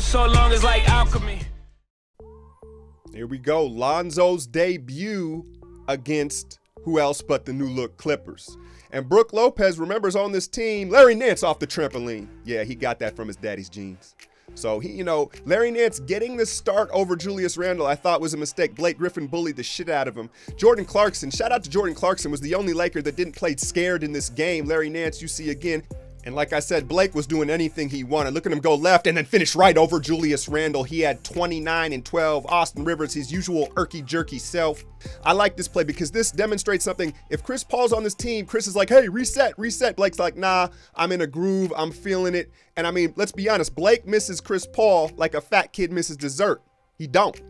so long it's like alchemy. Here we go. Lonzo's debut against who else but the new look Clippers. And Brook Lopez remembers on this team, Larry Nance off the trampoline. Yeah, he got that from his daddy's jeans. So Larry Nance getting the start over Julius Randle, I thought was a mistake. Blake Griffin bullied the shit out of him. Jordan Clarkson, shout out to Jordan Clarkson, was the only Laker that didn't play scared in this game. Larry Nance, you see again. And like I said, Blake was doing anything he wanted. Look at him go left and then finish right over Julius Randle. He had 29 and 12. Austin Rivers, his usual irky-jerky self. I like this play because this demonstrates something. If Chris Paul's on this team, Chris is like, hey, reset. Blake's like, nah, I'm in a groove. I'm feeling it. And I mean, let's be honest. Blake misses Chris Paul like a fat kid misses dessert. He don't.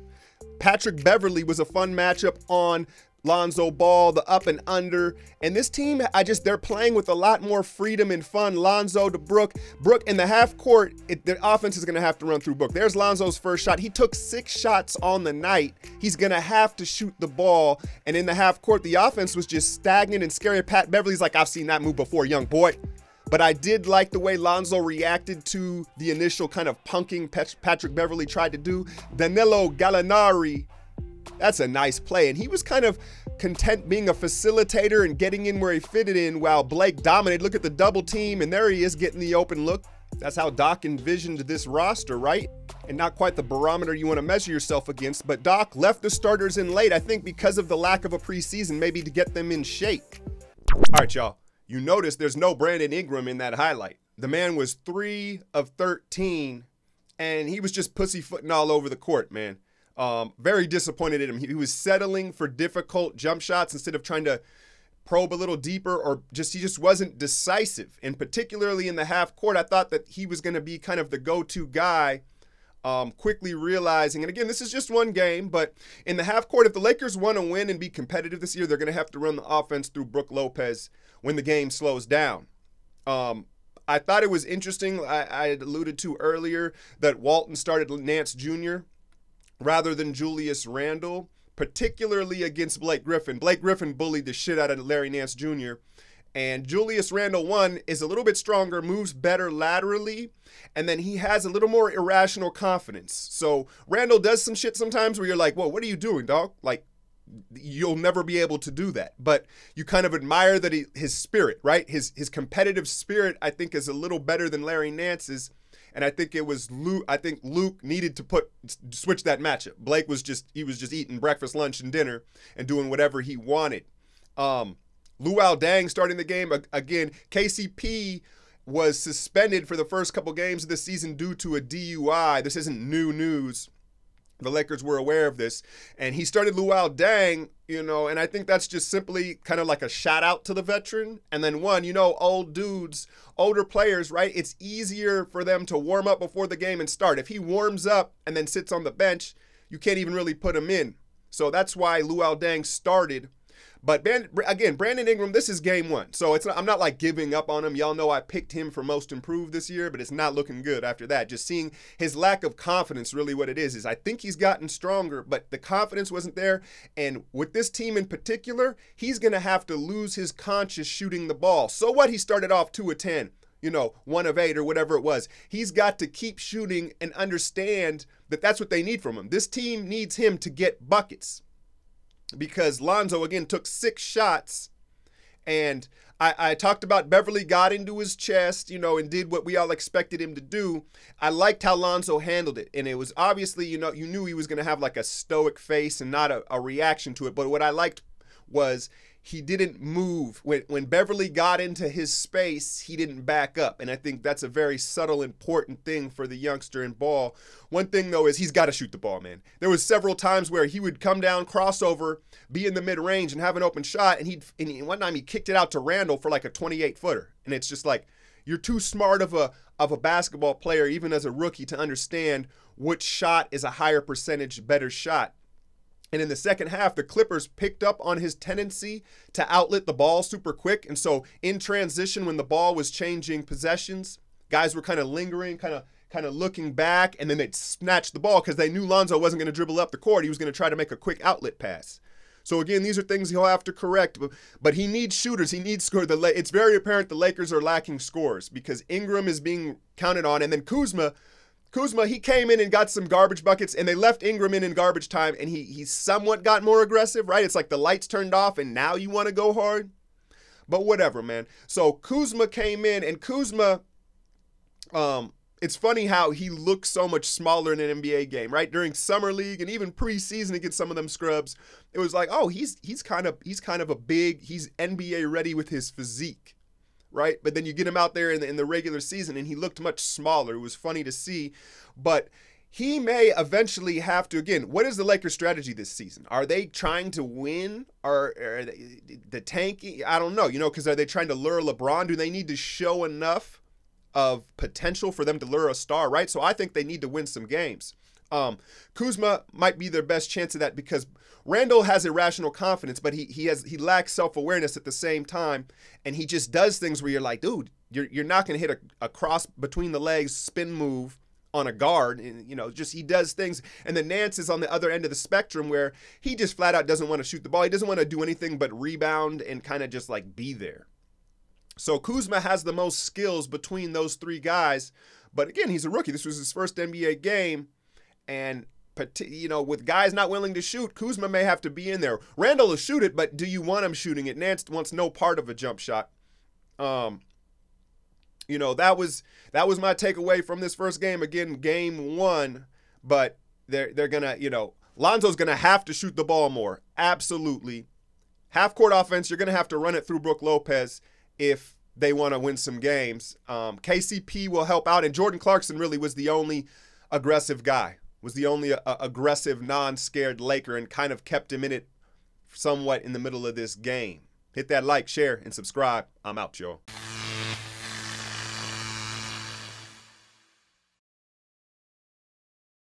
Patrick Beverley was a fun matchup on Lonzo Ball, the up and under. And this team, they're playing with a lot more freedom and fun. Lonzo to Brook. Brook in the half court, the offense is going to have to run through Brook. There's Lonzo's first shot. He took 6 shots on the night. He's going to have to shoot the ball. And in the half court, the offense was just stagnant and scary. Pat Beverley's like, I've seen that move before, young boy. But I did like the way Lonzo reacted to the initial kind of punking Patrick Beverley tried to do. Danilo Gallinari, that's a nice play. And he was kind of content being a facilitator and getting in where he fitted in while Blake dominated. Look at the double team, and there he is getting the open look. That's how Doc envisioned this roster, right? And not quite the barometer you want to measure yourself against, but Doc left the starters in late, I think because of the lack of a preseason, maybe to get them in shape. All right, y'all. You notice there's no Brandon Ingram in that highlight. The man was 3 of 13, and he was just pussyfooting all over the court, man. Very disappointed in him. He was settling for difficult jump shots instead of trying to probe a little deeper, or he just wasn't decisive. And particularly in the half court, I thought that he was going to be kind of the go-to guy, quickly realizing, and again, this is just one game, but in the half court, if the Lakers want to win and be competitive this year, they're going to have to run the offense through Brook Lopez when the game slows down. I thought it was interesting, I had alluded to earlier, that Walton started Nance Jr. rather than Julius Randle, particularly against Blake Griffin. Blake Griffin bullied the shit out of Larry Nance Jr., and Julius Randle, one, is a little bit stronger, moves better laterally, and then he has a little more irrational confidence. So Randle does some shit sometimes where you're like, whoa, what are you doing, dog? Like, you'll never be able to do that. But you kind of admire that his spirit, right? His competitive spirit, I think, is a little better than Larry Nance's. And I think it was Luke. I think Luke needed to switch that matchup. Blake was just eating breakfast, lunch, and dinner and doing whatever he wanted. Luol Deng starting the game again. KCP was suspended for the first couple games of the season due to a DUI. This isn't new news. The Lakers were aware of this, and he started Luol Deng, and I think that's just simply kind of like a shout out to the veteran. And then old dudes, older players, right? It's easier for them to warm up before the game and start. If he warms up and then sits on the bench, you can't even really put him in. So that's why Luol Deng started. But again, Brandon Ingram, this is game 1. So I'm not like giving up on him. Y'all know I picked him for most improved this year, but it's not looking good after that. Just seeing his lack of confidence, really what it is I think he's gotten stronger, but the confidence wasn't there. And with this team in particular, he's going to have to lose his conscience shooting the ball. So what? He started off 2 of 10, 1 of 8 or whatever it was. He's got to keep shooting and understand that that's what they need from him. This team needs him to get buckets. Because Lonzo, again, took 6 shots, and I talked about Beverley got into his chest, and did what we all expected him to do. I liked how Lonzo handled it, and it was obviously, you knew he was going to have like a stoic face and not a reaction to it, but what I liked was he didn't move. When Beverley got into his space, he didn't back up, and I think that's a very subtle, important thing for the youngster in ball. One thing, though, is he's got to shoot the ball, man. There was several times where he would come down, crossover, be in the mid-range, and have an open shot, and one time he kicked it out to Randle for like a 28-footer, and it's just like, you're too smart of a basketball player, even as a rookie, to understand which shot is a higher percentage, better shot. And in the second half, the Clippers picked up on his tendency to outlet the ball super quick. And so in transition, when the ball was changing possessions, guys were kind of lingering, kind of looking back, and then they'd snatch the ball because they knew Lonzo wasn't going to dribble up the court. He was going to try to make a quick outlet pass. So again, these are things he'll have to correct, but he needs shooters. He needs score. It's very apparent the Lakers are lacking scores because Ingram is being counted on, and then Kuzma Kuzma, he came in and got some garbage buckets, and they left Ingram in garbage time, and he somewhat got more aggressive, right? It's like the lights turned off, and now you want to go hard. But whatever, man. So Kuzma came in, and Kuzma, it's funny how he looks so much smaller in an NBA game, right? During summer league and even preseason against some of them scrubs, it was like, oh, he's kind of a big, he's NBA ready with his physique. Right? But then you get him out there in the regular season and he looked much smaller. It was funny to see. But he may eventually have to, again, what is the Lakers' strategy this season? Are they trying to win? Or are they, the tanking? I don't know, because are they trying to lure LeBron? Do they need to show enough of potential for them to lure a star, right? So I think they need to win some games. Kuzma might be their best chance of that because Randall has irrational confidence, but he lacks self-awareness at the same time, and he just does things where you're like, dude, you're not going to hit a cross between the legs spin move on a guard, and just he does things. And then Nance is on the other end of the spectrum where he just flat out doesn't want to shoot the ball. He doesn't want to do anything but rebound and kind of just like be there. So Kuzma has the most skills between those three guys, but again, he's a rookie. This was his first NBA game. And, with guys not willing to shoot, Kuzma may have to be in there. Randall will shoot it, but do you want him shooting it? Nance wants no part of a jump shot. That was my takeaway from this first game. Again, game one, but they're going to, Lonzo's going to have to shoot the ball more. Absolutely. Half-court offense, you're going to have to run it through Brook Lopez if they want to win some games. KCP will help out, and Jordan Clarkson really was the only aggressive guy. Was the only aggressive, non-scared Laker and kind of kept him in it somewhat in the middle of this game. Hit that like, share, and subscribe. I'm out, y'all.